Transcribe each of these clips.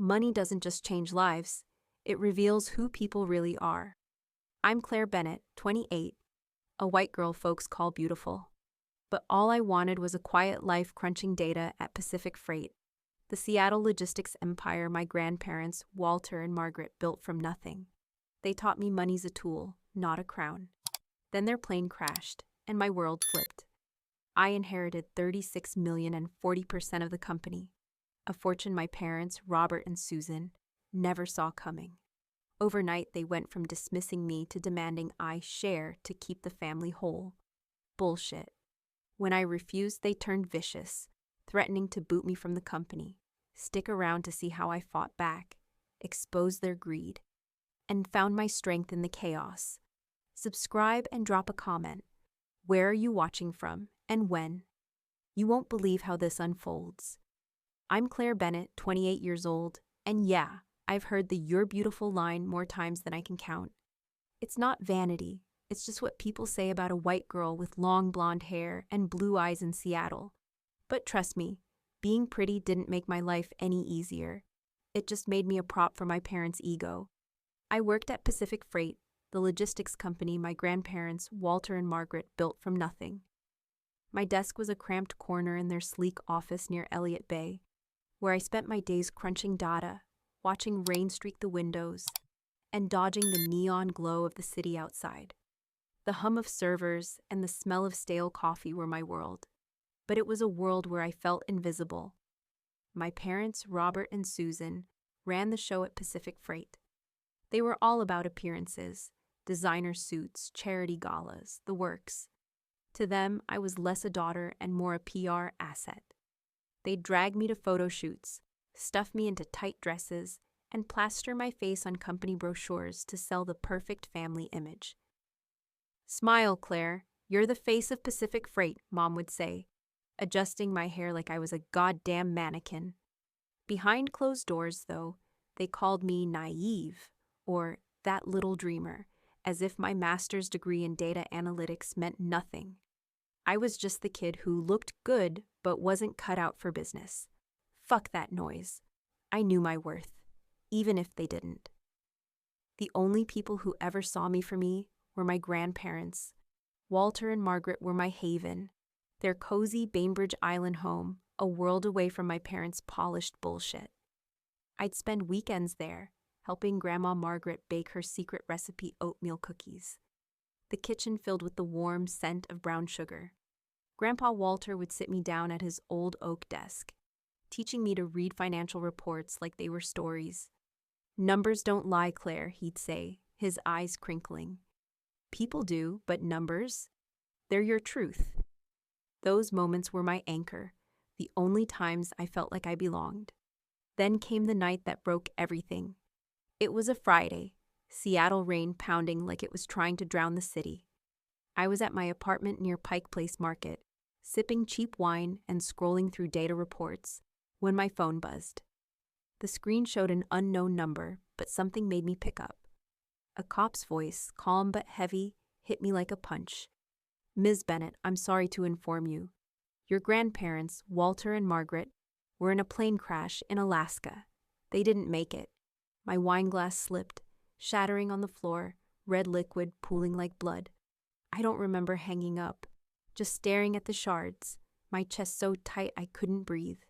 Money doesn't just change lives, it reveals who people really are. I'm Claire Bennett, 28, a white girl folks call beautiful. But all I wanted was a quiet life crunching data at Pacific Freight, the Seattle logistics empire my grandparents, Walter and Margaret, built from nothing. They taught me money's a tool, not a crown. Then their plane crashed, and my world flipped. I inherited $36 million and 40% of the company, a fortune my parents, Robert and Susan, never saw coming. Overnight, they went from dismissing me to demanding I share to keep the family whole. Bullshit. When I refused, they turned vicious, threatening to boot me from the company, stick around to see how I fought back, expose their greed, and found my strength in the chaos. Subscribe and drop a comment. Where are you watching from and when? You won't believe how this unfolds. I'm Claire Bennett, 28 years old, and yeah, I've heard the "you're beautiful" line more times than I can count. It's not vanity, it's just what people say about a white girl with long blonde hair and blue eyes in Seattle. But trust me, being pretty didn't make my life any easier. It just made me a prop for my parents' ego. I worked at Pacific Freight, the logistics company my grandparents, Walter and Margaret, built from nothing. My desk was a cramped corner in their sleek office near Elliott Bay, where I spent my days crunching data, watching rain streak the windows, and dodging the neon glow of the city outside. The hum of servers and the smell of stale coffee were my world, but it was a world where I felt invisible. My parents, Robert and Susan, ran the show at Pacific Freight. They were all about appearances, designer suits, charity galas, the works. To them, I was less a daughter and more a PR asset. They'd drag me to photo shoots, stuff me into tight dresses, and plaster my face on company brochures to sell the perfect family image. "Smile, Claire. You're the face of Pacific Freight," Mom would say, adjusting my hair like I was a goddamn mannequin. Behind closed doors, though, they called me naive, or that little dreamer, as if my master's degree in data analytics meant nothing. I was just the kid who looked good but wasn't cut out for business. Fuck that noise. I knew my worth, even if they didn't. The only people who ever saw me for me were my grandparents. Walter and Margaret were my haven, their cozy Bainbridge Island home, a world away from my parents' polished bullshit. I'd spend weekends there, helping Grandma Margaret bake her secret recipe oatmeal cookies, the kitchen filled with the warm scent of brown sugar. Grandpa Walter would sit me down at his old oak desk, teaching me to read financial reports like they were stories. "Numbers don't lie, Claire," he'd say, his eyes crinkling. "People do, but numbers? They're your truth." Those moments were my anchor, the only times I felt like I belonged. Then came the night that broke everything. It was a Friday, Seattle rain pounding like it was trying to drown the city. I was at my apartment near Pike Place Market, sipping cheap wine and scrolling through data reports, when my phone buzzed. The screen showed an unknown number, but something made me pick up. A cop's voice, calm but heavy, hit me like a punch. "Ms. Bennett, I'm sorry to inform you. Your grandparents, Walter and Margaret, were in a plane crash in Alaska. They didn't make it." My wine glass slipped, shattering on the floor, red liquid pooling like blood. I don't remember hanging up, just staring at the shards, my chest so tight I couldn't breathe.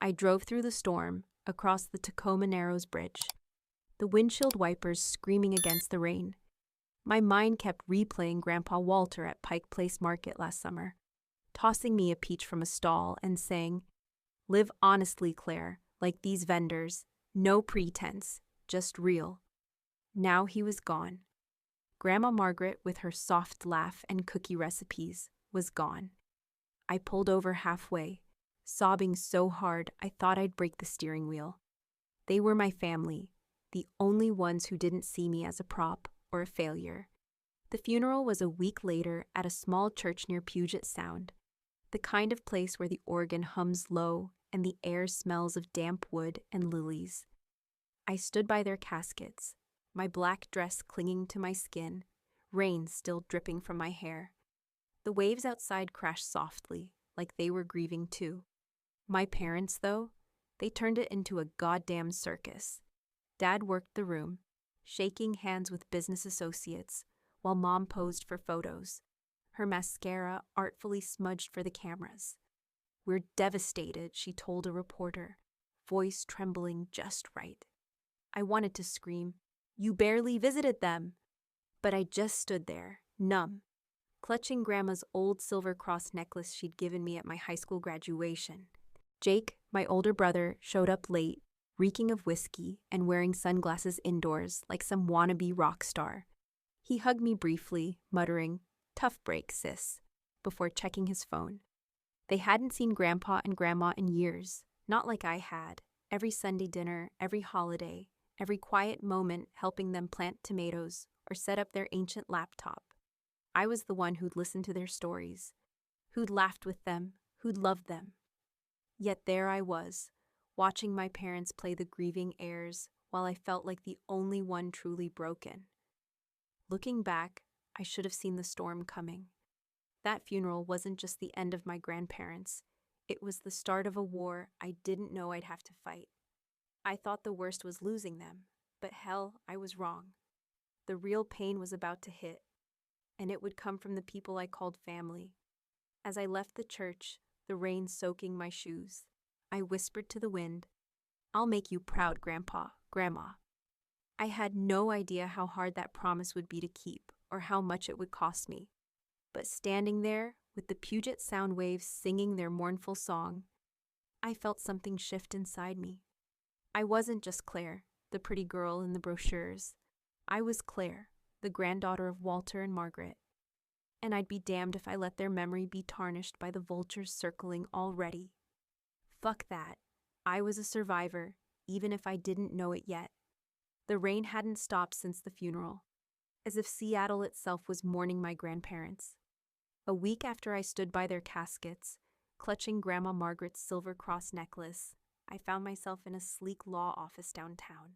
I drove through the storm, across the Tacoma Narrows Bridge, the windshield wipers screaming against the rain. My mind kept replaying Grandpa Walter at Pike Place Market last summer, tossing me a peach from a stall and saying, "Live honestly, Claire, like these vendors. No pretense, just real." Now he was gone. Grandma Margaret, with her soft laugh and cookie recipes, was gone. I pulled over halfway, sobbing so hard I thought I'd break the steering wheel. They were my family, the only ones who didn't see me as a prop or a failure. The funeral was a week later at a small church near Puget Sound, the kind of place where the organ hums low and the air smells of damp wood and lilies. I stood by their caskets, my black dress clinging to my skin, rain still dripping from my hair. The waves outside crashed softly, like they were grieving too. My parents, though, They turned it into a goddamn circus. Dad worked the room, shaking hands with business associates, while Mom posed for photos, her mascara artfully smudged for the cameras. "We're devastated," she told a reporter, voice trembling just right. I wanted to scream, "You barely visited them!" But I just stood there, numb, clutching Grandma's old silver cross necklace she'd given me at my high school graduation. Jake, my older brother, showed up late, reeking of whiskey and wearing sunglasses indoors like some wannabe rock star. He hugged me briefly, muttering, "Tough break, sis," before checking his phone. They hadn't seen Grandpa and Grandma in years, not like I had, every Sunday dinner, every holiday, every quiet moment helping them plant tomatoes or set up their ancient laptop. I was the one who'd listened to their stories, who'd laughed with them, who'd loved them. Yet there I was, watching my parents play the grieving airs while I felt like the only one truly broken. Looking back, I should have seen the storm coming. That funeral wasn't just the end of my grandparents. It was the start of a war I didn't know I'd have to fight. I thought the worst was losing them, but hell, I was wrong. The real pain was about to hit, and it would come from the people I called family. As I left the church, the rain soaking my shoes, I whispered to the wind, "I'll make you proud, Grandpa, Grandma." I had no idea how hard that promise would be to keep or how much it would cost me. But standing there, with the Puget Sound waves singing their mournful song, I felt something shift inside me. I wasn't just Claire, the pretty girl in the brochures. I was Claire, the granddaughter of Walter and Margaret. And I'd be damned if I let their memory be tarnished by the vultures circling already. Fuck that. I was a survivor, even if I didn't know it yet. The rain hadn't stopped since the funeral, as if Seattle itself was mourning my grandparents. A week after I stood by their caskets, clutching Grandma Margaret's silver cross necklace, I found myself in a sleek law office downtown,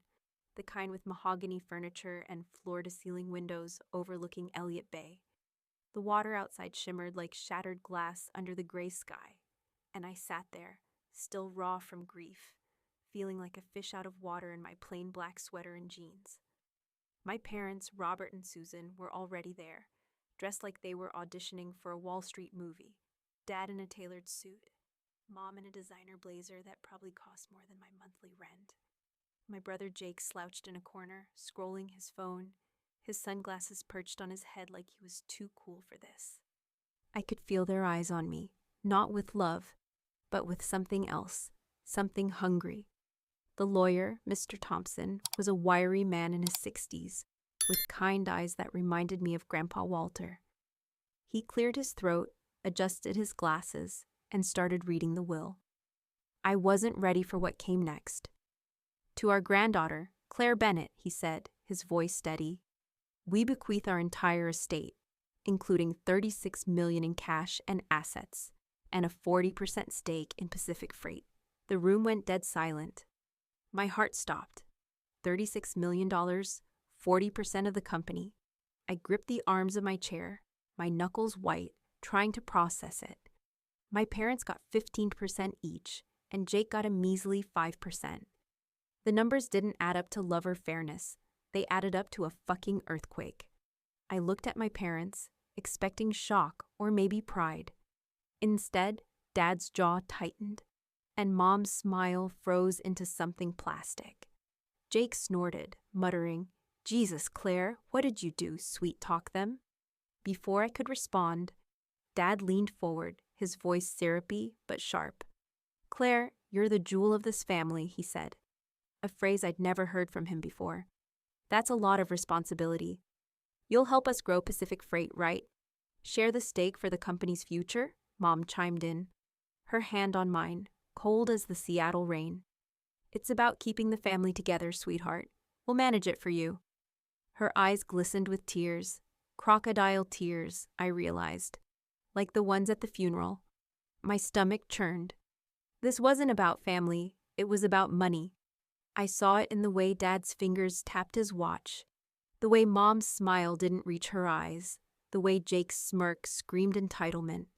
the kind with mahogany furniture and floor-to-ceiling windows overlooking Elliott Bay. The water outside shimmered like shattered glass under the gray sky, and I sat there, still raw from grief, feeling like a fish out of water in my plain black sweater and jeans. My parents, Robert and Susan, were already there, dressed like they were auditioning for a Wall Street movie. Dad in a tailored suit, Mom in a designer blazer that probably cost more than my monthly rent. My brother Jake slouched in a corner, scrolling his phone, his sunglasses perched on his head like he was too cool for this. I could feel their eyes on me, not with love, but with something else, something hungry. The lawyer, Mr. Thompson, was a wiry man in his 60s, with kind eyes that reminded me of Grandpa Walter. He cleared his throat, adjusted his glasses, and started reading the will. I wasn't ready for what came next. "To our granddaughter, Claire Bennett," he said, his voice steady, "we bequeath our entire estate, including $36 million in cash and assets, and a 40% stake in Pacific Freight." The room went dead silent. My heart stopped. $36 million, 40% of the company. I gripped the arms of my chair, my knuckles white, trying to process it. My parents got 15% each, and Jake got a measly 5%. The numbers didn't add up to love or fairness. They added up to a fucking earthquake. I looked at my parents, expecting shock or maybe pride. Instead, Dad's jaw tightened, and Mom's smile froze into something plastic. Jake snorted, muttering, "Jesus, Claire, what did you do, sweet talk them?" Before I could respond, Dad leaned forward, his voice syrupy but sharp. "Claire, you're the jewel of this family," he said, a phrase I'd never heard from him before. "That's a lot of responsibility. You'll help us grow Pacific Freight, right? Share the stake for the company's future?" Mom chimed in, her hand on mine, cold as the Seattle rain. "It's about keeping the family together, sweetheart. We'll manage it for you." Her eyes glistened with tears, crocodile tears, I realized, like the ones at the funeral. My stomach churned. This wasn't about family, it was about money. I saw it in the way Dad's fingers tapped his watch, the way Mom's smile didn't reach her eyes, the way Jake's smirk screamed entitlement.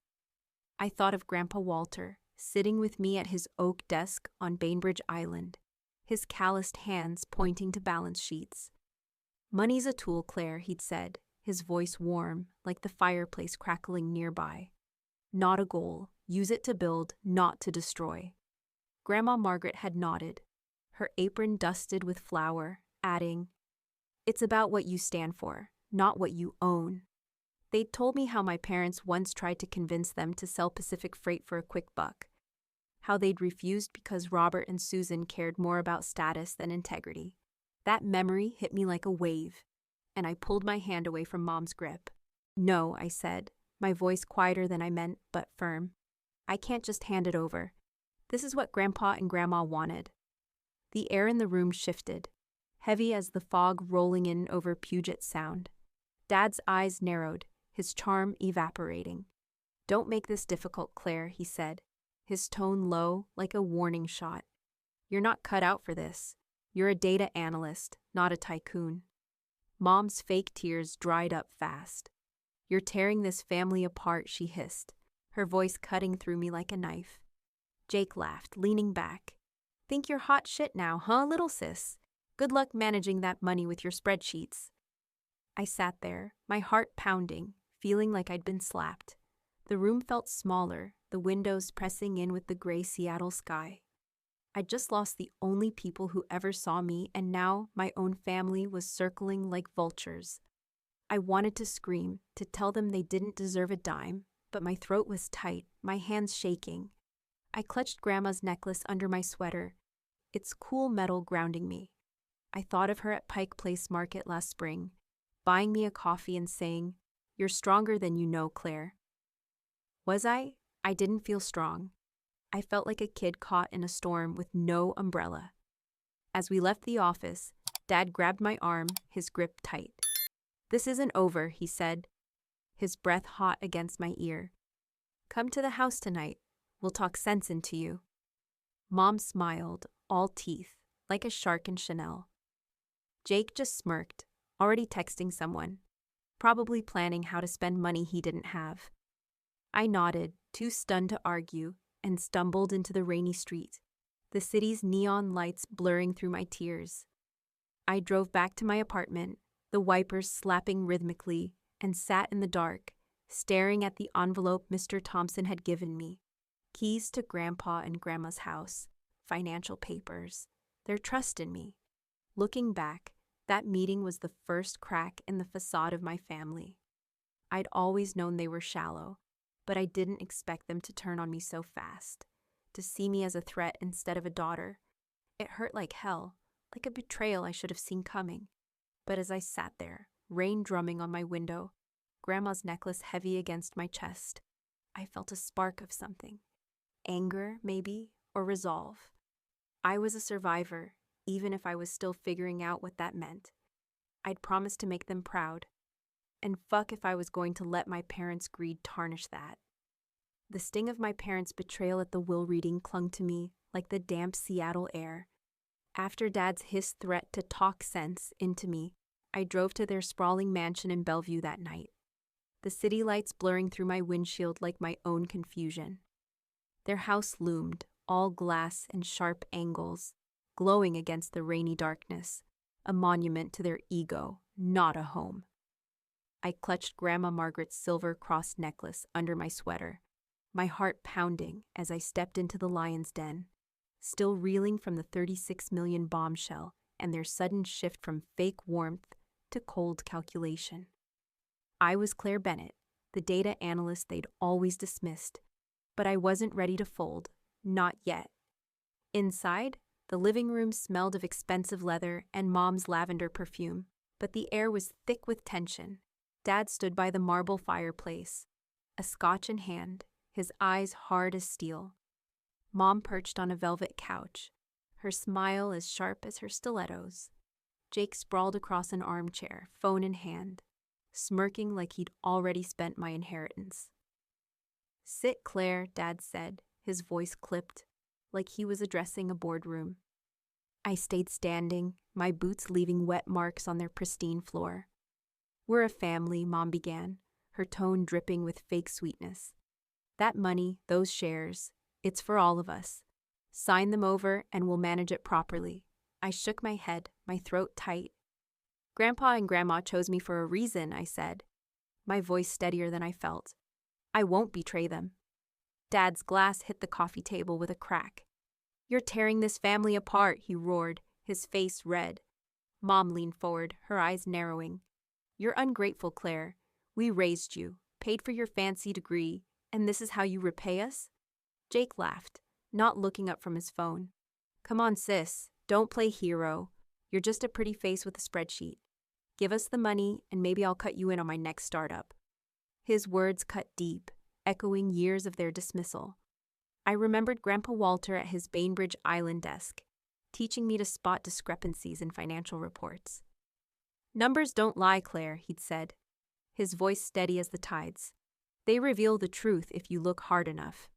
I thought of Grandpa Walter, sitting with me at his oak desk on Bainbridge Island, his calloused hands pointing to balance sheets. "Money's a tool, Claire," he'd said, his voice warm, like the fireplace crackling nearby. "Not a goal. Use it to build, not to destroy." Grandma Margaret had nodded, her apron dusted with flour, adding, "It's about what you stand for, not what you own." They'd told me how my parents once tried to convince them to sell Pacific Freight for a quick buck, how they'd refused because Robert and Susan cared more about status than integrity. That memory hit me like a wave, and I pulled my hand away from Mom's grip. "No," I said, my voice quieter than I meant, but firm. "I can't just hand it over. This is what Grandpa and Grandma wanted." The air in the room shifted, heavy as the fog rolling in over Puget Sound. Dad's eyes narrowed, his charm evaporating. "Don't make this difficult, Claire," he said, his tone low, like a warning shot. "You're not cut out for this. You're a data analyst, not a tycoon." Mom's fake tears dried up fast. "You're tearing this family apart," she hissed, her voice cutting through me like a knife. Jake laughed, leaning back. "Think you're hot shit now, huh, little sis? Good luck managing that money with your spreadsheets." I sat there, my heart pounding, feeling like I'd been slapped. The room felt smaller, the windows pressing in with the gray Seattle sky. I'd just lost the only people who ever saw me, and now my own family was circling like vultures. I wanted to scream, to tell them they didn't deserve a dime, but my throat was tight, my hands shaking. I clutched Grandma's necklace under my sweater, its cool metal grounding me. I thought of her at Pike Place Market last spring, buying me a coffee and saying, "You're stronger than you know, Claire." Was I? I didn't feel strong. I felt like a kid caught in a storm with no umbrella. As we left the office, Dad grabbed my arm, his grip tight. "This isn't over," he said, his breath hot against my ear. "Come to the house tonight. We'll talk sense into you." Mom smiled, all teeth, like a shark in Chanel. Jake just smirked, already texting someone, probably planning how to spend money he didn't have. I nodded, too stunned to argue, and stumbled into the rainy street, the city's neon lights blurring through my tears. I drove back to my apartment, the wipers slapping rhythmically, and sat in the dark, staring at the envelope Mr. Thompson had given me. Keys to Grandpa and Grandma's house, financial papers, their trust in me. Looking back, that meeting was the first crack in the facade of my family. I'd always known they were shallow, but I didn't expect them to turn on me so fast, to see me as a threat instead of a daughter. It hurt like hell, like a betrayal I should have seen coming. But as I sat there, rain drumming on my window, Grandma's necklace heavy against my chest, I felt a spark of something. Anger, maybe, or resolve. I was a survivor, even if I was still figuring out what that meant. I'd promised to make them proud. And fuck if I was going to let my parents' greed tarnish that. The sting of my parents' betrayal at the will reading clung to me like the damp Seattle air. After Dad's hissed threat to talk sense into me, I drove to their sprawling mansion in Bellevue that night, the city lights blurring through my windshield like my own confusion. Their house loomed, all glass and sharp angles, glowing against the rainy darkness, a monument to their ego, not a home. I clutched Grandma Margaret's silver cross necklace under my sweater, my heart pounding as I stepped into the lion's den, still reeling from the 36 million bombshell and their sudden shift from fake warmth to cold calculation. I was Claire Bennett, the data analyst they'd always dismissed, but I wasn't ready to fold, not yet. Inside, the living room smelled of expensive leather and Mom's lavender perfume, but the air was thick with tension. Dad stood by the marble fireplace, a scotch in hand, his eyes hard as steel. Mom perched on a velvet couch, her smile as sharp as her stilettos. Jake sprawled across an armchair, phone in hand, smirking like he'd already spent my inheritance. "Sit, Claire," Dad said, his voice clipped, like he was addressing a boardroom. I stayed standing, my boots leaving wet marks on their pristine floor. "We're a family," Mom began, her tone dripping with fake sweetness. "That money, those shares, It's for all of us. Sign them over and we'll manage it properly. I shook my head, my throat tight. Grandpa and Grandma chose me for a reason, I said, my voice steadier than I felt. I won't betray them. Dad's glass hit the coffee table with a crack. You're tearing this family apart, he roared, his face red. Mom leaned forward, her eyes narrowing. You're ungrateful, Claire. We raised you, paid for your fancy degree, and this is how you repay us? Jake laughed, not looking up from his phone. Come on, sis, don't play hero. You're just a pretty face with a spreadsheet. Give us the money, and maybe I'll cut you in on my next startup. His words cut deep, echoing years of their dismissal. I remembered Grandpa Walter at his Bainbridge Island desk, teaching me to spot discrepancies in financial reports. Numbers don't lie, Claire, he'd said, his voice steady as the tides. They reveal the truth if you look hard enough.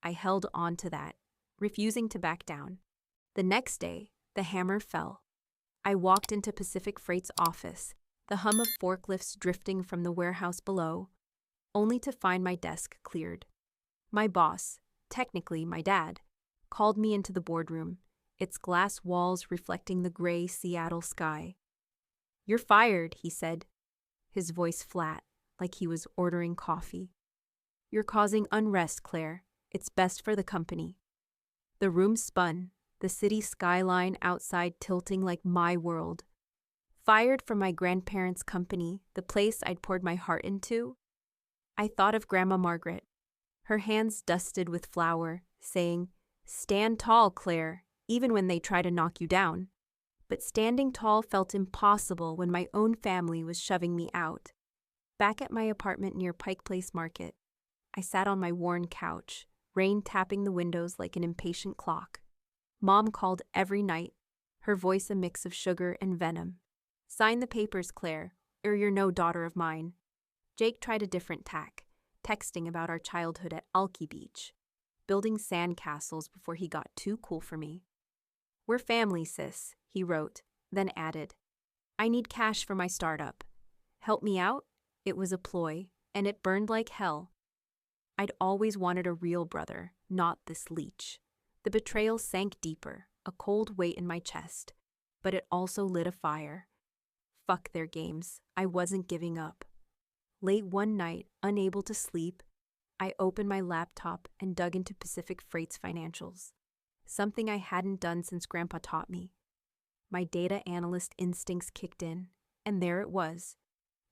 I held on to that, refusing to back down. The next day, the hammer fell. I walked into Pacific Freight's office, the hum of forklifts drifting from the warehouse below, only to find my desk cleared. My boss, technically my dad, called me into the boardroom, its glass walls reflecting the gray Seattle sky. You're fired, he said, his voice flat, like he was ordering coffee. You're causing unrest, Claire. It's best for the company. The room spun, the city skyline outside tilting like my world. Fired from my grandparents' company, the place I'd poured my heart into? I thought of Grandma Margaret, her hands dusted with flour, saying, Stand tall, Claire, even when they try to knock you down. But standing tall felt impossible when my own family was shoving me out. Back at my apartment near Pike Place Market, I sat on my worn couch, rain tapping the windows like an impatient clock. Mom called every night, her voice a mix of sugar and venom. Sign the papers, Claire, or you're no daughter of mine. Jake tried a different tack, texting about our childhood at Alki Beach, building sandcastles before he got too cool for me. We're family, sis, he wrote, then added, I need cash for my startup. Help me out? It was a ploy, and it burned like hell. I'd always wanted a real brother, not this leech. The betrayal sank deeper, a cold weight in my chest, but it also lit a fire. Fuck their games. I wasn't giving up. Late one night, unable to sleep, I opened my laptop and dug into Pacific Freight's financials, something I hadn't done since Grandpa taught me. My data analyst instincts kicked in, and there it was,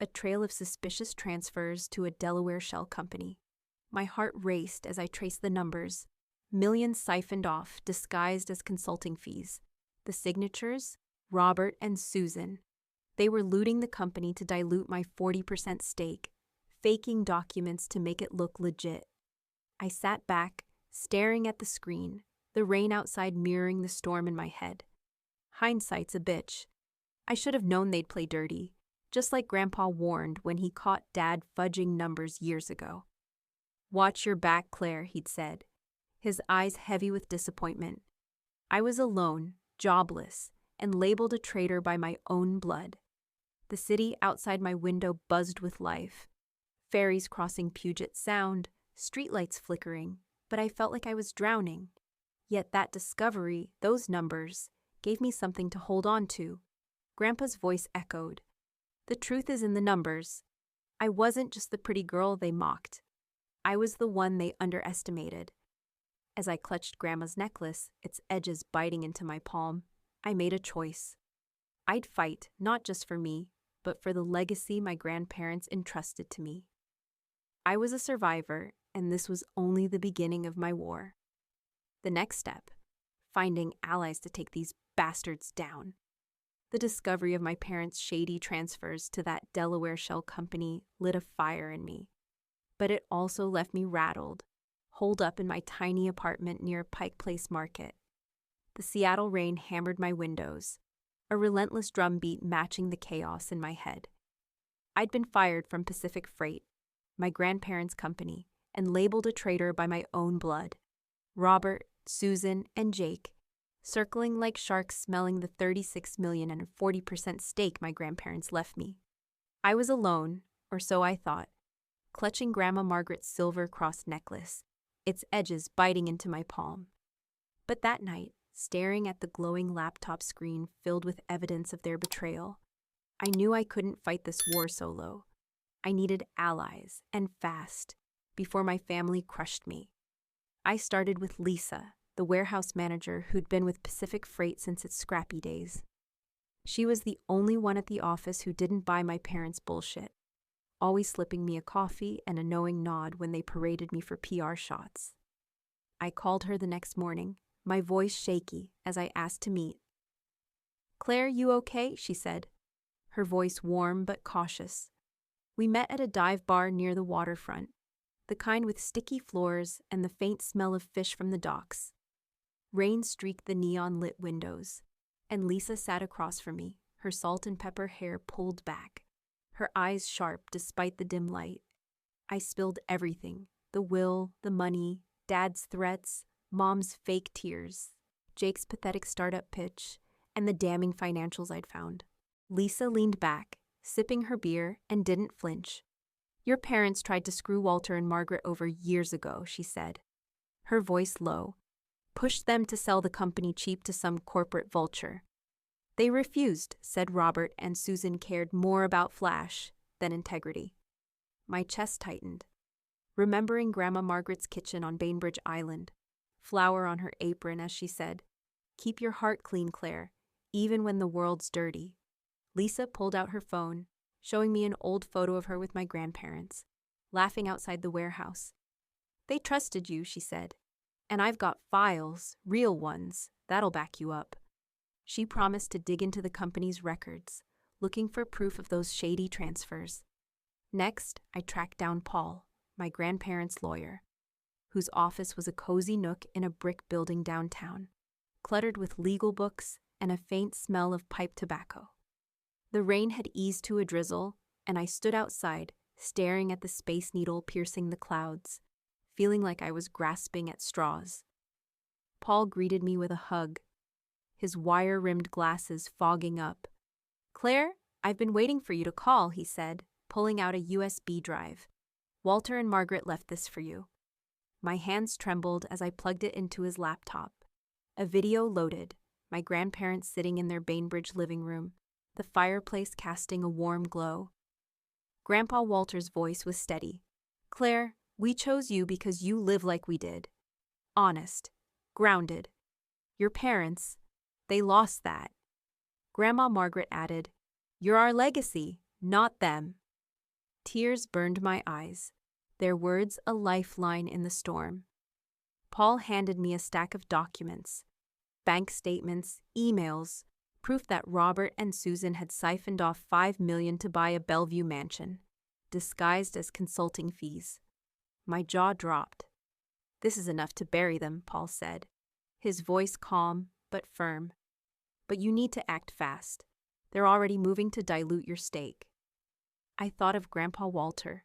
a trail of suspicious transfers to a Delaware shell company. My heart raced as I traced the numbers, millions siphoned off, disguised as consulting fees. The signatures? Robert and Susan. They were looting the company to dilute my 40% stake, faking documents to make it look legit. I sat back, staring at the screen, the rain outside mirroring the storm in my head. Hindsight's a bitch. I should have known they'd play dirty, just like Grandpa warned when he caught Dad fudging numbers years ago. Watch your back, Claire, he'd said, his eyes heavy with disappointment. I was alone, jobless, and labeled a traitor by my own blood. The city outside my window buzzed with life. Ferries crossing Puget Sound, streetlights flickering, but I felt like I was drowning. Yet that discovery, those numbers, gave me something to hold on to. Grandpa's voice echoed. The truth is in the numbers. I wasn't just the pretty girl they mocked. I was the one they underestimated. As I clutched Grandma's necklace, its edges biting into my palm, I made a choice. I'd fight, not just for me, but for the legacy my grandparents entrusted to me. I was a survivor, and this was only the beginning of my war. The next step, finding allies to take these bastards down. The discovery of my parents' shady transfers to that Delaware shell company lit a fire in me. But it also left me rattled, holed up in my tiny apartment near Pike Place Market. The Seattle rain hammered my windows, a relentless drumbeat matching the chaos in my head. I'd been fired from Pacific Freight, my grandparents' company, and labeled a traitor by my own blood. Robert, Susan, and Jake, circling like sharks smelling the $36 million and a 40% stake my grandparents left me. I was alone, or so I thought, clutching Grandma Margaret's silver cross necklace, its edges biting into my palm. But that night, staring at the glowing laptop screen filled with evidence of their betrayal, I knew I couldn't fight this war solo. I needed allies, and fast, before my family crushed me. I started with Lisa, the warehouse manager who'd been with Pacific Freight since its scrappy days. She was the only one at the office who didn't buy my parents' bullshit, always slipping me a coffee and a knowing nod when they paraded me for PR shots. I called her the next morning, my voice shaky as I asked to meet. "Claire, you okay?" she said, her voice warm but cautious. We met at a dive bar near the waterfront, the kind with sticky floors and the faint smell of fish from the docks. Rain streaked the neon-lit windows, and Lisa sat across from me, her salt and pepper hair pulled back, her eyes sharp despite the dim light. I spilled everything: the will, the money, Dad's threats, Mom's fake tears, Jake's pathetic startup pitch, and the damning financials I'd found. Lisa leaned back, sipping her beer, and didn't flinch. "Your parents tried to screw Walter and Margaret over years ago," she said, her voice low. "Pushed them to sell the company cheap to some corporate vulture. They refused," said Robert, and Susan cared more about flash than integrity. My chest tightened, remembering Grandma Margaret's kitchen on Bainbridge Island, flour on her apron as she said, "Keep your heart clean, Claire, even when the world's dirty." Lisa pulled out her phone, showing me an old photo of her with my grandparents, laughing outside the warehouse. "They trusted you," she said, "and I've got files, real ones, that'll back you up." She promised to dig into the company's records, looking for proof of those shady transfers. Next, I tracked down Paul, my grandparents' lawyer, whose office was a cozy nook in a brick building downtown, cluttered with legal books and a faint smell of pipe tobacco. The rain had eased to a drizzle, and I stood outside, staring at the Space Needle piercing the clouds, feeling like I was grasping at straws. Paul greeted me with a hug, his wire-rimmed glasses fogging up. "Claire, I've been waiting for you to call," he said, pulling out a USB drive. "Walter and Margaret left this for you." My hands trembled as I plugged it into his laptop. A video loaded, my grandparents sitting in their Bainbridge living room, the fireplace casting a warm glow. Grandpa Walter's voice was steady. "Claire, we chose you because you live like we did. Honest. Grounded. Your parents, they lost that." Grandma Margaret added, "You're our legacy, not them." Tears burned my eyes, their words a lifeline in the storm. Paul handed me a stack of documents, bank statements, emails, proof that Robert and Susan had siphoned off $5 million to buy a Bellevue mansion, disguised as consulting fees. My jaw dropped. "This is enough to bury them," Paul said, his voice calm but firm. "But you need to act fast. They're already moving to dilute your stake." I thought of Grandpa Walter,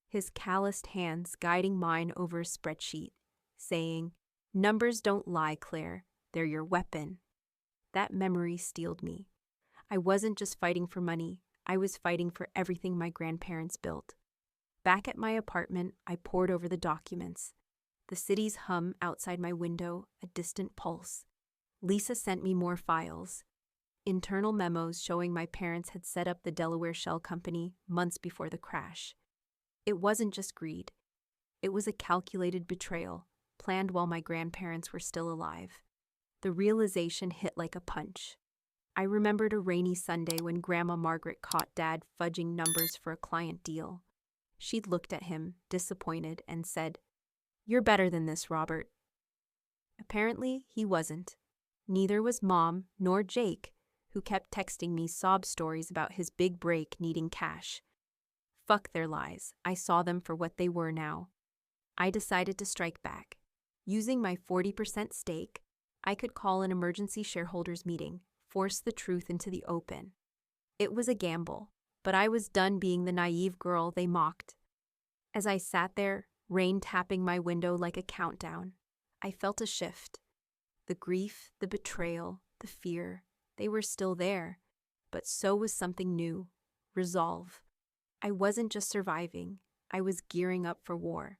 his calloused hands guiding mine over a spreadsheet, saying, "Numbers don't lie, Claire. They're your weapon." That memory steeled me. I wasn't just fighting for money, I was fighting for everything my grandparents built. Back at my apartment, I pored over the documents. The city's hum outside my window, a distant pulse. Lisa sent me more files. Internal memos showing my parents had set up the Delaware Shell Company months before the crash. It wasn't just greed. It was a calculated betrayal, planned while my grandparents were still alive. The realization hit like a punch. I remembered a rainy Sunday when Grandma Margaret caught Dad fudging numbers for a client deal. She'd looked at him, disappointed, and said, "You're better than this, Robert." Apparently, he wasn't. Neither was Mom nor Jake, who kept texting me sob stories about his big break needing cash. Fuck their lies. I saw them for what they were now. I decided to strike back. Using my 40% stake, I could call an emergency shareholders meeting, force the truth into the open. It was a gamble, but I was done being the naive girl they mocked. As I sat there, rain tapping my window like a countdown, I felt a shift. The grief, the betrayal, the fear, they were still there, but so was something new, resolve. I wasn't just surviving, I was gearing up for war.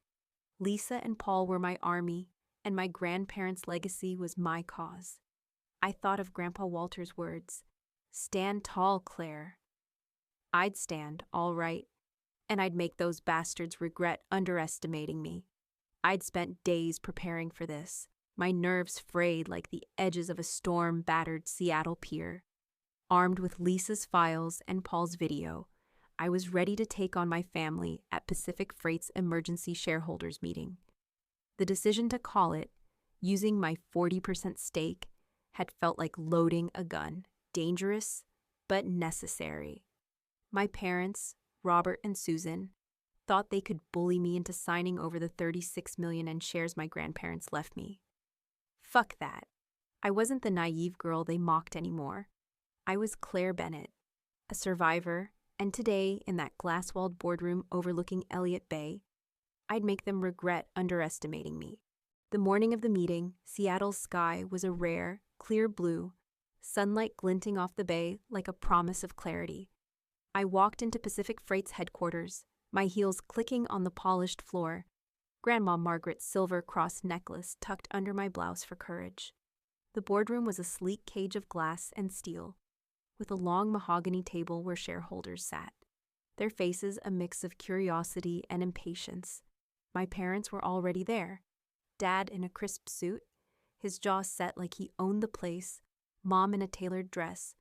Lisa and Paul were my army, and my grandparents' legacy was my cause. I thought of Grandpa Walter's words, "Stand tall, Claire." I'd stand, all right, and I'd make those bastards regret underestimating me. I'd spent days preparing for this, my nerves frayed like the edges of a storm-battered Seattle pier. Armed with Lisa's files and Paul's video, I was ready to take on my family at Pacific Freight's emergency shareholders meeting. The decision to call it, using my 40% stake, had felt like loading a gun, dangerous, but necessary. My parents, Robert and Susan, thought they could bully me into signing over the $36 million in shares my grandparents left me. Fuck that. I wasn't the naive girl they mocked anymore. I was Claire Bennett, a survivor, and today, in that glass-walled boardroom overlooking Elliott Bay, I'd make them regret underestimating me. The morning of the meeting, Seattle's sky was a rare, clear blue, sunlight glinting off the bay like a promise of clarity. I walked into Pacific Freight's headquarters, my heels clicking on the polished floor, Grandma Margaret's silver cross necklace tucked under my blouse for courage. The boardroom was a sleek cage of glass and steel, with a long mahogany table where shareholders sat, their faces a mix of curiosity and impatience. My parents were already there, Dad in a crisp suit, his jaw set like he owned the place, Mom in a tailored dress,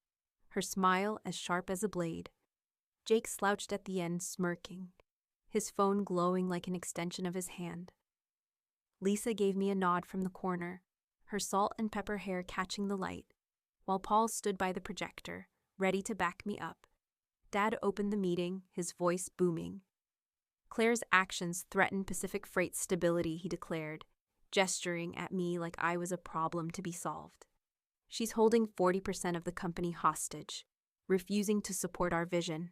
her smile as sharp as a blade. Jake slouched at the end, smirking, his phone glowing like an extension of his hand. Lisa gave me a nod from the corner, her salt and pepper hair catching the light, while Paul stood by the projector, ready to back me up. Dad opened the meeting, his voice booming. Claire's actions threatened Pacific Freight's stability, he declared, gesturing at me like I was a problem to be solved. She's holding 40% of the company hostage, refusing to support our vision.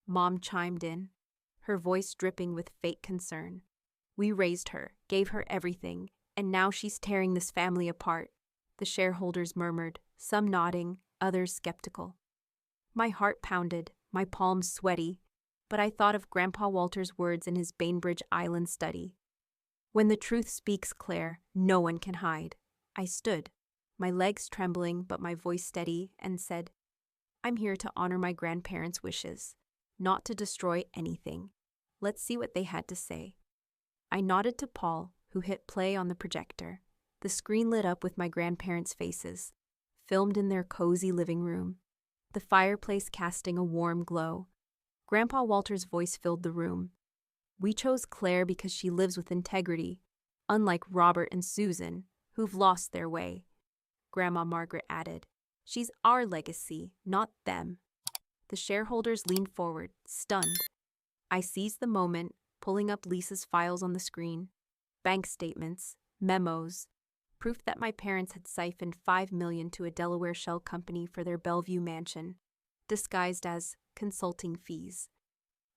Mom chimed in, her voice dripping with fake concern. We raised her, gave her everything, and now she's tearing this family apart, the shareholders murmured, some nodding, others skeptical. My heart pounded, my palms sweaty, but I thought of Grandpa Walter's words in his Bainbridge Island study. When the truth speaks, Claire, no one can hide. I stood, my legs trembling but my voice steady, and said, I'm here to honor my grandparents' wishes, not to destroy anything. Let's see what they had to say. I nodded to Paul, who hit play on the projector. The screen lit up with my grandparents' faces, filmed in their cozy living room, the fireplace casting a warm glow. Grandpa Walter's voice filled the room. We chose Claire because she lives with integrity, unlike Robert and Susan, who've lost their way. Grandma Margaret added, She's our legacy, not them. The shareholders leaned forward, stunned. I seized the moment, pulling up Lisa's files on the screen. Bank statements, memos, proof that my parents had siphoned $5 million to a Delaware shell company for their Bellevue mansion, disguised as consulting fees.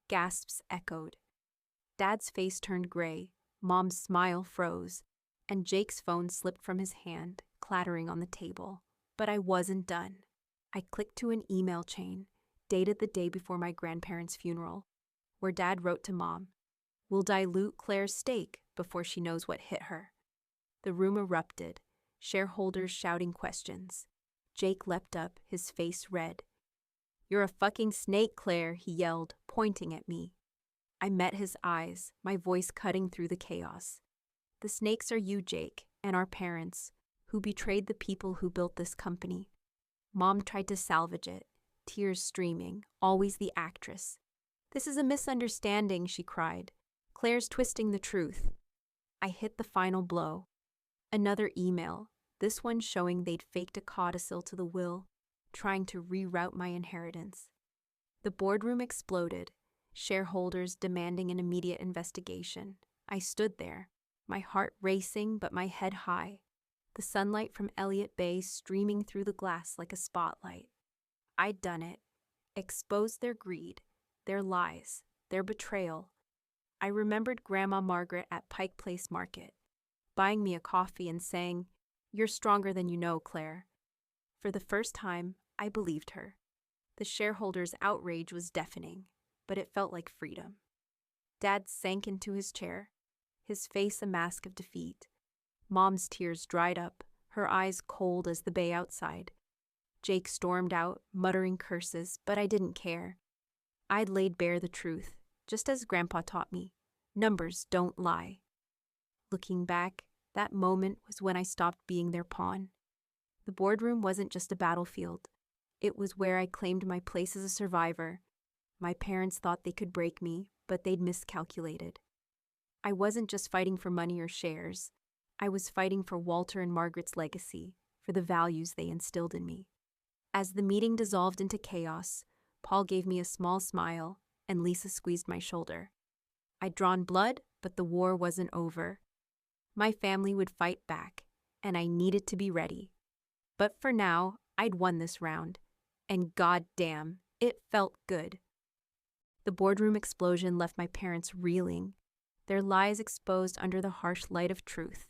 Gasps echoed. Dad's face turned gray, Mom's smile froze, and Jake's phone slipped from his hand, clattering on the table. But I wasn't done. I clicked to an email chain, dated the day before my grandparents' funeral, where Dad wrote to Mom, We'll dilute Claire's stake before she knows what hit her. The room erupted, shareholders shouting questions. Jake leapt up, his face red. You're a fucking snake, Claire, he yelled, pointing at me. I met his eyes, my voice cutting through the chaos. The snakes are you, Jake, and our parents, who betrayed the people who built this company. Mom tried to salvage it, tears streaming, always the actress. This is a misunderstanding, she cried. Claire's twisting the truth. I hit the final blow. Another email, this one showing they'd faked a codicil to the will, trying to reroute my inheritance. The boardroom exploded, shareholders demanding an immediate investigation. I stood there, my heart racing but my head high, the sunlight from Elliott Bay streaming through the glass like a spotlight. I'd done it, exposed their greed, their lies, their betrayal. I remembered Grandma Margaret at Pike Place Market, buying me a coffee and saying, You're stronger than you know, Claire. For the first time, I believed her. The shareholders' outrage was deafening, but it felt like freedom. Dad sank into his chair, his face a mask of defeat. Mom's tears dried up, her eyes cold as the bay outside. Jake stormed out, muttering curses, but I didn't care. I'd laid bare the truth, just as Grandpa taught me. Numbers don't lie. Looking back, that moment was when I stopped being their pawn. The boardroom wasn't just a battlefield. It was where I claimed my place as a survivor. My parents thought they could break me, but they'd miscalculated. I wasn't just fighting for money or shares. I was fighting for Walter and Margaret's legacy, for the values they instilled in me. As the meeting dissolved into chaos, Paul gave me a small smile, and Lisa squeezed my shoulder. I'd drawn blood, but the war wasn't over. My family would fight back, and I needed to be ready. But for now, I'd won this round, and goddamn, it felt good. The boardroom explosion left my parents reeling, their lies exposed under the harsh light of truth.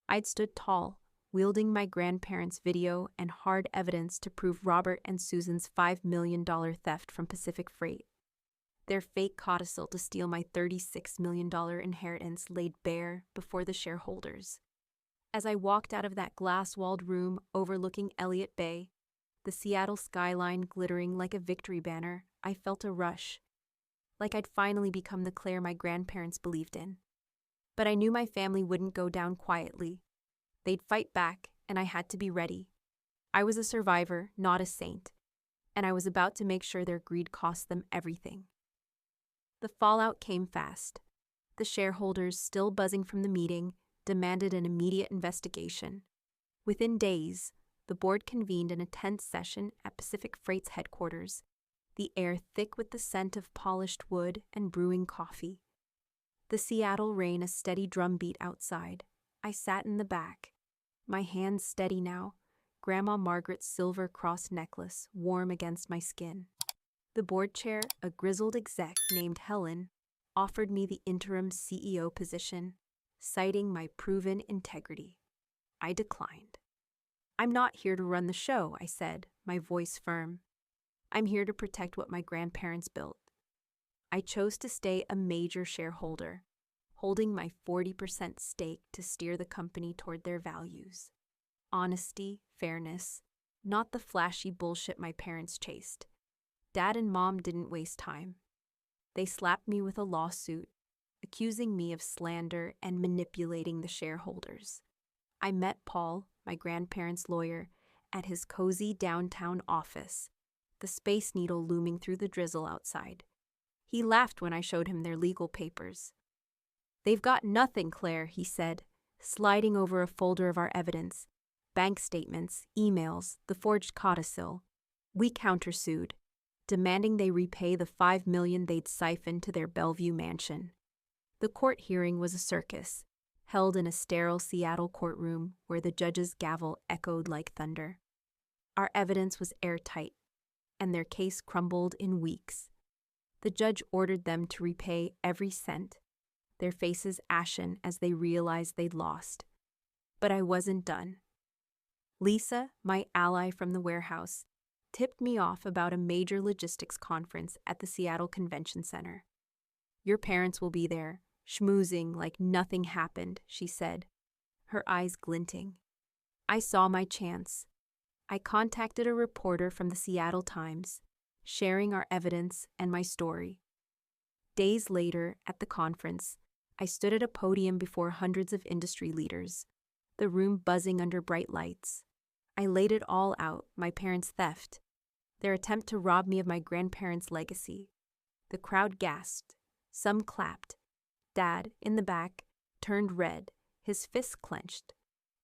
I'd stood tall, wielding my grandparents' video and hard evidence to prove Robert and Susan's $5 million theft from Pacific Freight. Their fake codicil to steal my $36 million inheritance laid bare before the shareholders. As I walked out of that glass-walled room overlooking Elliott Bay, the Seattle skyline glittering like a victory banner, I felt a rush, like I'd finally become the Claire my grandparents believed in. But I knew my family wouldn't go down quietly. They'd fight back, and I had to be ready. I was a survivor, not a saint, and I was about to make sure their greed cost them everything. The fallout came fast. The shareholders, still buzzing from the meeting, demanded an immediate investigation. Within days, the board convened in a tense session at Pacific Freight's headquarters, the air thick with the scent of polished wood and brewing coffee. The Seattle rain a steady drumbeat outside. I sat in the back, my hands steady now, Grandma Margaret's silver cross necklace warm against my skin. The board chair, a grizzled exec named Helen, offered me the interim CEO position, citing my proven integrity. I declined. "I'm not here to run the show," I said, my voice firm. "I'm here to protect what my grandparents built." I chose to stay a major shareholder, holding my 40% stake to steer the company toward their values. Honesty, fairness, not the flashy bullshit my parents chased. Dad and Mom didn't waste time. They slapped me with a lawsuit, accusing me of slander and manipulating the shareholders. I met Paul, my grandparents' lawyer, at his cozy downtown office, the Space Needle looming through the drizzle outside. He laughed when I showed him their legal papers. "They've got nothing, Claire," he said, sliding over a folder of our evidence, bank statements, emails, the forged codicil. We countersued, demanding they repay the $5 million they'd siphoned to their Bellevue mansion. The court hearing was a circus, held in a sterile Seattle courtroom where the judge's gavel echoed like thunder. Our evidence was airtight, and their case crumbled in weeks. The judge ordered them to repay every cent, their faces ashen as they realized they'd lost. But I wasn't done. Lisa, my ally from the warehouse, tipped me off about a major logistics conference at the Seattle Convention Center. "Your parents will be there, schmoozing like nothing happened," she said, her eyes glinting. I saw my chance. I contacted a reporter from the Seattle Times, sharing our evidence and my story. Days later, at the conference, I stood at a podium before hundreds of industry leaders, the room buzzing under bright lights. I laid it all out, my parents' theft, their attempt to rob me of my grandparents' legacy. The crowd gasped. Some clapped. Dad, in the back, turned red, his fists clenched.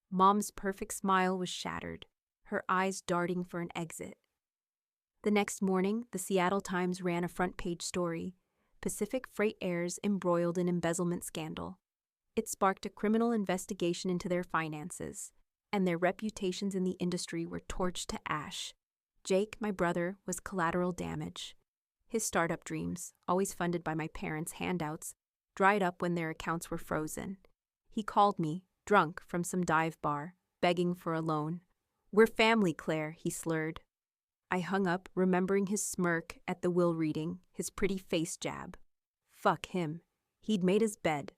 Mom's perfect smile was shattered, her eyes darting for an exit. The next morning, the Seattle Times ran a front-page story, Pacific Freight heirs embroiled in embezzlement scandal. It sparked a criminal investigation into their finances, and their reputations in the industry were torched to ash. Jake, my brother, was collateral damage. His startup dreams, always funded by my parents' handouts, dried up when their accounts were frozen. He called me, drunk from some dive bar, begging for a loan. "We're family, Claire," he slurred. I hung up, remembering his smirk at the will reading, his pretty face jab. Fuck him. He'd made his bed.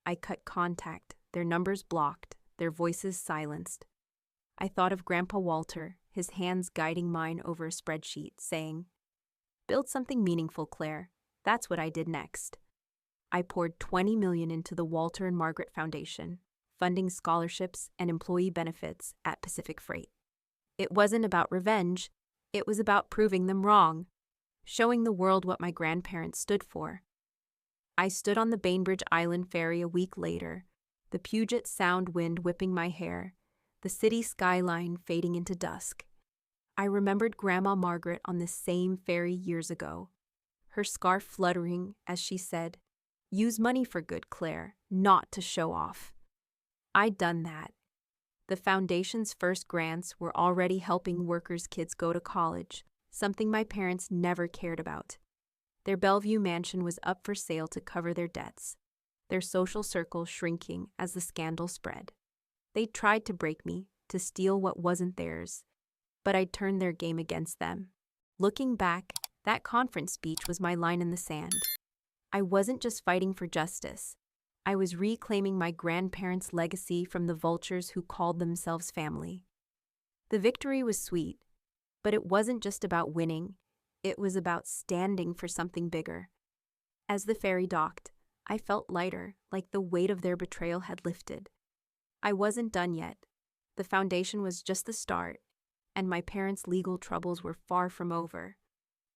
I cut contact, their numbers blocked, their voices silenced. I thought of Grandpa Walter, his hands guiding mine over a spreadsheet, saying, "Build something meaningful, Claire." That's what I did next. I poured $20 million into the Walter and Margaret Foundation, funding scholarships and employee benefits at Pacific Freight. It wasn't about revenge, it was about proving them wrong, showing the world what my grandparents stood for. I stood on the Bainbridge Island ferry a week later, the Puget Sound wind whipping my hair, the city skyline fading into dusk. I remembered Grandma Margaret on this same ferry years ago, her scarf fluttering as she said, "Use money for good, Claire, not to show off." I'd done that. The foundation's first grants were already helping workers' kids go to college, something my parents never cared about. Their Bellevue mansion was up for sale to cover their debts, their social circle shrinking as the scandal spread. They tried to break me, to steal what wasn't theirs, but I'd turned their game against them. Looking back, that conference speech was my line in the sand. I wasn't just fighting for justice. I was reclaiming my grandparents' legacy from the vultures who called themselves family. The victory was sweet, but it wasn't just about winning. It was about standing for something bigger. As the ferry docked, I felt lighter, like the weight of their betrayal had lifted. I wasn't done yet. The foundation was just the start, and my parents' legal troubles were far from over.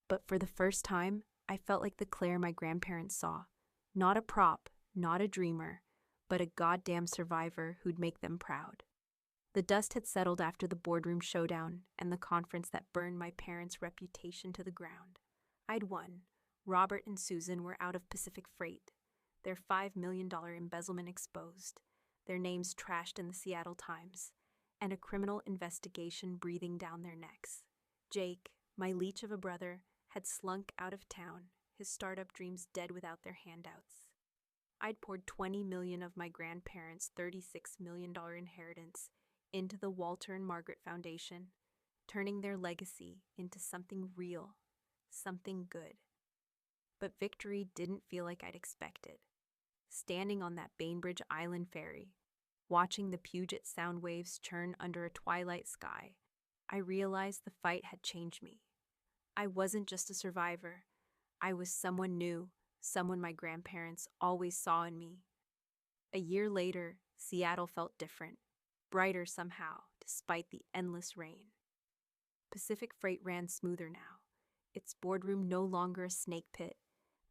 But for the first time, I felt like the Claire my grandparents saw. Not a prop, not a dreamer, but a goddamn survivor who'd make them proud. The dust had settled after the boardroom showdown and the conference that burned my parents' reputation to the ground. I'd won. Robert and Susan were out of Pacific Freight, their $5 million embezzlement exposed, their names trashed in the Seattle Times, and a criminal investigation breathing down their necks. Jake, my leech of a brother, had slunk out of town, his startup dreams dead without their handouts. I'd poured $20 million of my grandparents' $36 million inheritance into the Walter and Margaret Foundation, turning their legacy into something real, something good. But victory didn't feel like I'd expected. Standing on that Bainbridge Island ferry, watching the Puget Sound waves churn under a twilight sky, I realized the fight had changed me. I wasn't just a survivor. I was someone new, someone my grandparents always saw in me. A year later, Seattle felt different, brighter somehow, despite the endless rain. Pacific Freight ran smoother now, its boardroom no longer a snake pit,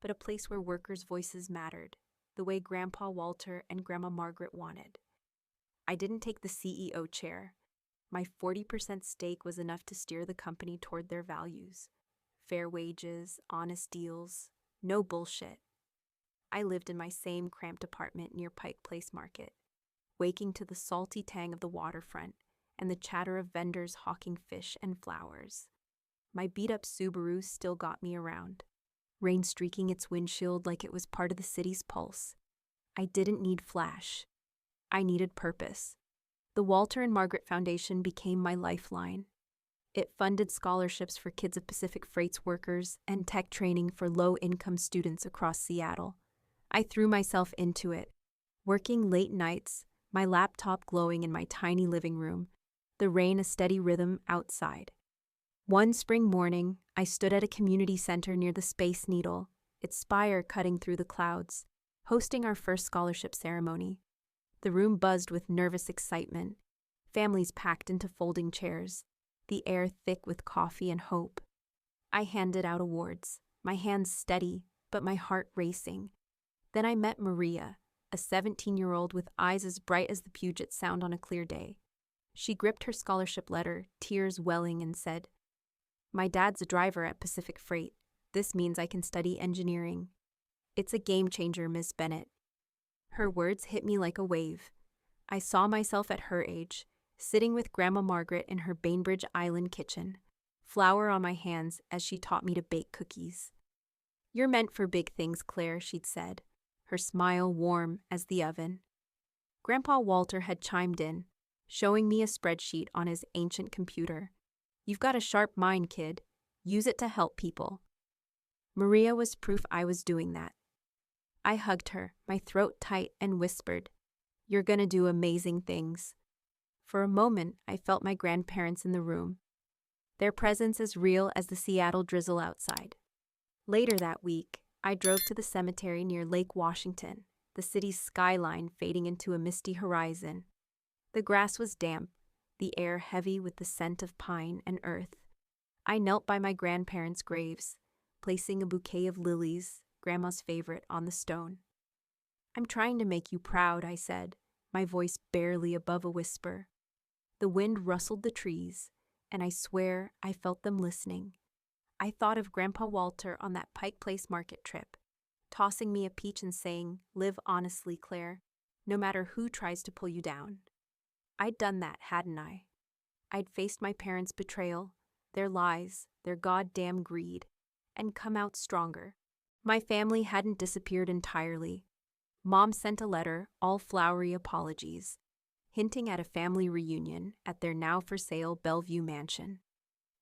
but a place where workers' voices mattered, the way Grandpa Walter and Grandma Margaret wanted. I didn't take the CEO chair. My 40% stake was enough to steer the company toward their values. Fair wages, honest deals, no bullshit. I lived in my same cramped apartment near Pike Place Market, waking to the salty tang of the waterfront and the chatter of vendors hawking fish and flowers. My beat-up Subaru still got me around, rain streaking its windshield like it was part of the city's pulse. I didn't need flash. I needed purpose. The Walter and Margaret Foundation became my lifeline. It funded scholarships for kids of Pacific Freight's workers and tech training for low-income students across Seattle. I threw myself into it, working late nights, my laptop glowing in my tiny living room, the rain a steady rhythm outside. One spring morning, I stood at a community center near the Space Needle, its spire cutting through the clouds, hosting our first scholarship ceremony. The room buzzed with nervous excitement, families packed into folding chairs, the air thick with coffee and hope. I handed out awards, my hands steady, but my heart racing. Then I met Maria, a 17-year-old with eyes as bright as the Puget Sound on a clear day. She gripped her scholarship letter, tears welling, and said, "My dad's a driver at Pacific Freight. This means I can study engineering. It's a game changer, Miss Bennett." Her words hit me like a wave. I saw myself at her age, sitting with Grandma Margaret in her Bainbridge Island kitchen, flour on my hands as she taught me to bake cookies. "You're meant for big things, Claire," she'd said, her smile warm as the oven. Grandpa Walter had chimed in, showing me a spreadsheet on his ancient computer. "You've got a sharp mind, kid. Use it to help people." Maria was proof I was doing that. I hugged her, my throat tight, and whispered, "You're gonna do amazing things." For a moment, I felt my grandparents in the room, their presence as real as the Seattle drizzle outside. Later that week, I drove to the cemetery near Lake Washington, the city's skyline fading into a misty horizon. The grass was damp, the air heavy with the scent of pine and earth. I knelt by my grandparents' graves, placing a bouquet of lilies, Grandma's favorite, on the stone. "I'm trying to make you proud," I said, my voice barely above a whisper. The wind rustled the trees, and I swear I felt them listening. I thought of Grandpa Walter on that Pike Place market trip, tossing me a peach and saying, "Live honestly, Claire, no matter who tries to pull you down." I'd done that, hadn't I? I'd faced my parents' betrayal, their lies, their goddamn greed, and come out stronger. My family hadn't disappeared entirely. Mom sent a letter, all flowery apologies, hinting at a family reunion at their now-for-sale Bellevue mansion.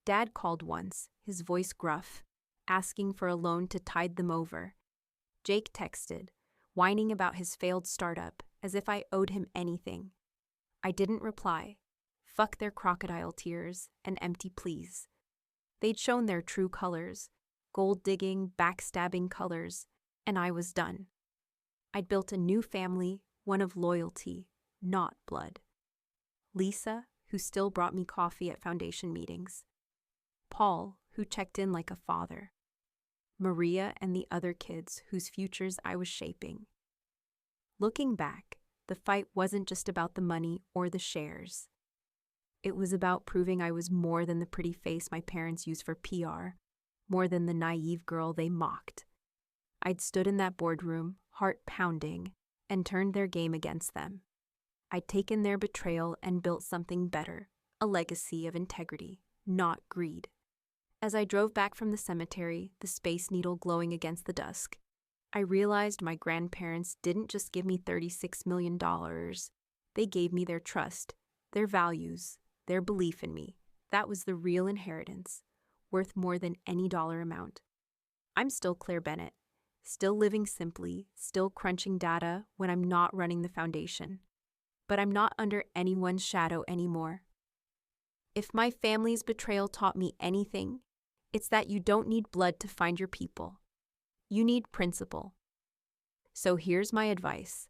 Dad called once, his voice gruff, asking for a loan to tide them over. Jake texted, whining about his failed startup, as if I owed him anything. I didn't reply. Fuck their crocodile tears and empty pleas. They'd shown their true colors, gold-digging, backstabbing colors, and I was done. I'd built a new family, one of loyalty, not blood. Lisa, who still brought me coffee at foundation meetings. Paul, who checked in like a father. Maria and the other kids whose futures I was shaping. Looking back, the fight wasn't just about the money or the shares. It was about proving I was more than the pretty face my parents used for PR, more than the naive girl they mocked. I'd stood in that boardroom, heart pounding, and turned their game against them. I'd taken their betrayal and built something better, a legacy of integrity, not greed. As I drove back from the cemetery, the Space Needle glowing against the dusk, I realized my grandparents didn't just give me $36 million. They gave me their trust, their values, their belief in me. That was the real inheritance, worth more than any dollar amount. I'm still Claire Bennett, still living simply, still crunching data when I'm not running the foundation. But I'm not under anyone's shadow anymore. If my family's betrayal taught me anything, it's that you don't need blood to find your people. You need principle. So here's my advice,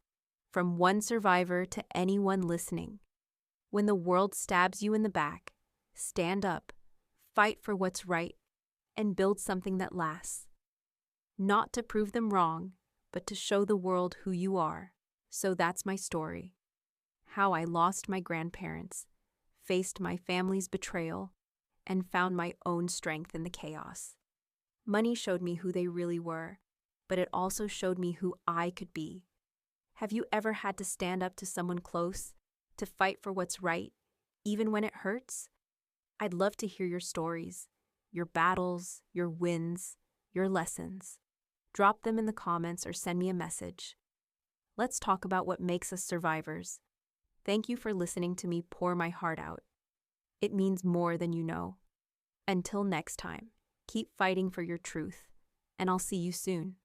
from one survivor to anyone listening. When the world stabs you in the back, stand up, fight for what's right, and build something that lasts. Not to prove them wrong, but to show the world who you are. So that's my story. How I lost my grandparents, faced my family's betrayal, and found my own strength in the chaos. Money showed me who they really were, but it also showed me who I could be. Have you ever had to stand up to someone close, to fight for what's right, even when it hurts? I'd love to hear your stories, your battles, your wins, your lessons. Drop them in the comments or send me a message. Let's talk about what makes us survivors. Thank you for listening to me pour my heart out. It means more than you know. Until next time, keep fighting for your truth, and I'll see you soon.